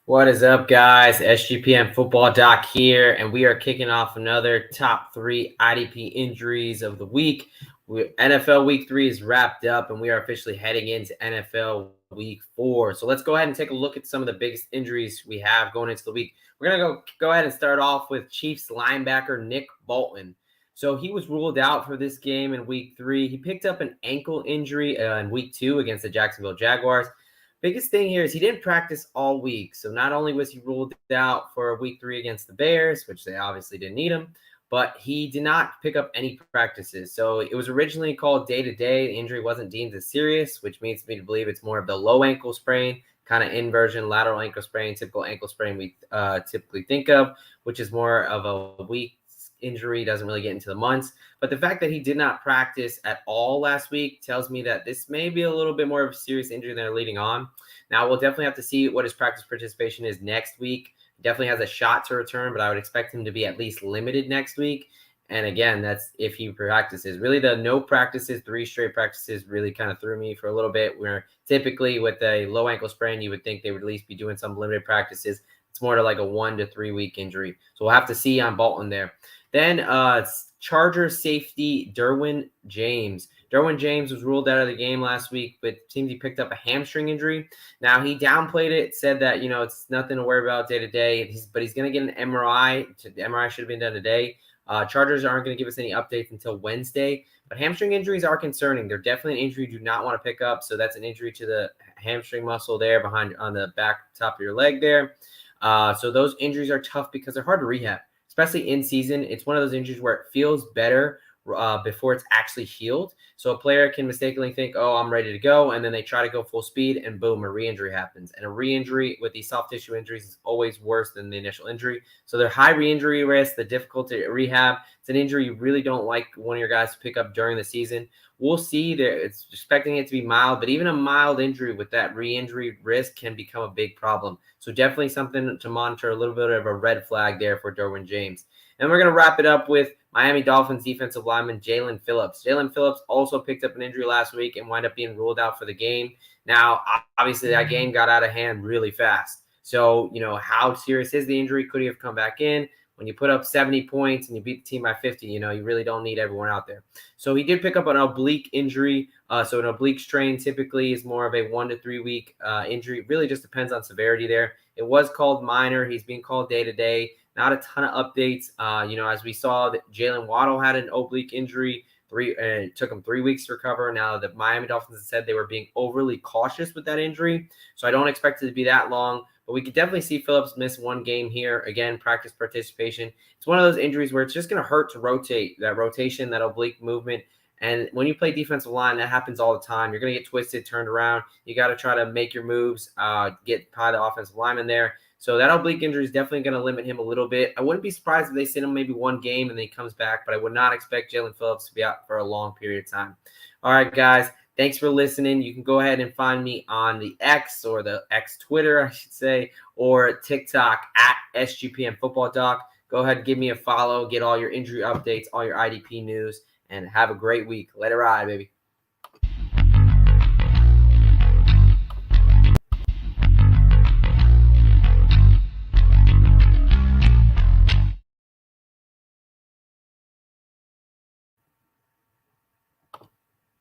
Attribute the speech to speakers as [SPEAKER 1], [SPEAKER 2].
[SPEAKER 1] What is up, guys? SGPN Football Doc here, and we are kicking off another top 3 IDP injuries of the week. NFL Week 3 is wrapped up, and we are officially heading into NFL Week 4. So let's go ahead and take a look at some of the biggest injuries we have going into the week. We're going to go ahead and start off with Chiefs linebacker Nick Bolton. So he was ruled out for this game in Week 3. He picked up an ankle injury in Week 2 against the Jacksonville Jaguars. Biggest thing here is he didn't practice all week. So not only was he ruled out for Week 3 against the Bears, which they obviously didn't need him, but he did not pick up any practices. So it was originally called day-to-day. The injury wasn't deemed as serious, which means me to believe it's more of the low ankle sprain, kind of inversion, lateral ankle sprain, typical ankle sprain we typically think of, which is more of a week injury, doesn't really get into the months. But the fact that he did not practice at all last week tells me that this may be a little bit more of a serious injury than they're leading on. Now, we'll definitely have to see what his practice participation is next week. Definitely has a shot to return, but I would expect him to be at least limited next week. And again, that's if he practices. Really, the no practices, 3 straight practices really kind of threw me for a little bit, where typically with a low ankle sprain, you would think they would at least be doing some limited practices. It's more to like a 1 to 3 week injury. So we'll have to see on Bolton there. Then Chargers safety Derwin James. Derwin James was ruled out of the game last week, but it seems he picked up a hamstring injury. Now, he downplayed it, said that, it's nothing to worry about day to day, but he's going to get an MRI. The MRI should have been done today. Chargers aren't going to give us any updates until Wednesday, but hamstring injuries are concerning. They're definitely an injury you do not want to pick up. So that's an injury to the hamstring muscle there behind on the back top of your leg there. So those injuries are tough because they're hard to rehab, especially in season. It's one of those injuries where it feels better before it's actually healed. So a player can mistakenly think, oh, I'm ready to go. And then they try to go full speed and boom, a re-injury happens. And a re-injury with these soft tissue injuries is always worse than the initial injury. So they're high re-injury risk, the difficulty to rehab. It's an injury you really don't like one of your guys to pick up during the season. We'll see there. It's expecting it to be mild, but even a mild injury with that re-injury risk can become a big problem. So definitely something to monitor, a little bit of a red flag there for Derwin James. And we're going to wrap it up with Miami Dolphins defensive lineman Jaelan Phillips. Jaelan Phillips also picked up an injury last week and wound up being ruled out for the game. Now, obviously, that game got out of hand really fast. So, how serious is the injury? Could he have come back in? When you put up 70 points and you beat the team by 50, you really don't need everyone out there. So he did pick up an oblique injury. So an oblique strain typically is more of a 1 to 3 week injury. It really just depends on severity there. It was called minor. He's being called day-to-day. Not a ton of updates. As we saw, that Jalen Waddle had an oblique injury. It took him 3 weeks to recover. Now, the Miami Dolphins said they were being overly cautious with that injury. So I don't expect it to be that long. But we could definitely see Phillips miss one game here. Again, practice participation. It's one of those injuries where it's just going to hurt to rotate. That rotation, that oblique movement. And when you play defensive line, that happens all the time. You're going to get twisted, turned around. You got to try to make your moves, get by the offensive lineman there. So that oblique injury is definitely going to limit him a little bit. I wouldn't be surprised if they sit him maybe one game and then he comes back, but I would not expect Jaelan Phillips to be out for a long period of time. All right, guys. Thanks for listening. You can go ahead and find me on the X, or the X Twitter, I should say, or TikTok at SGPN Football Doc. Go ahead and give me a follow. Get all your injury updates, all your IDP news, and have a great week. Let it ride, baby.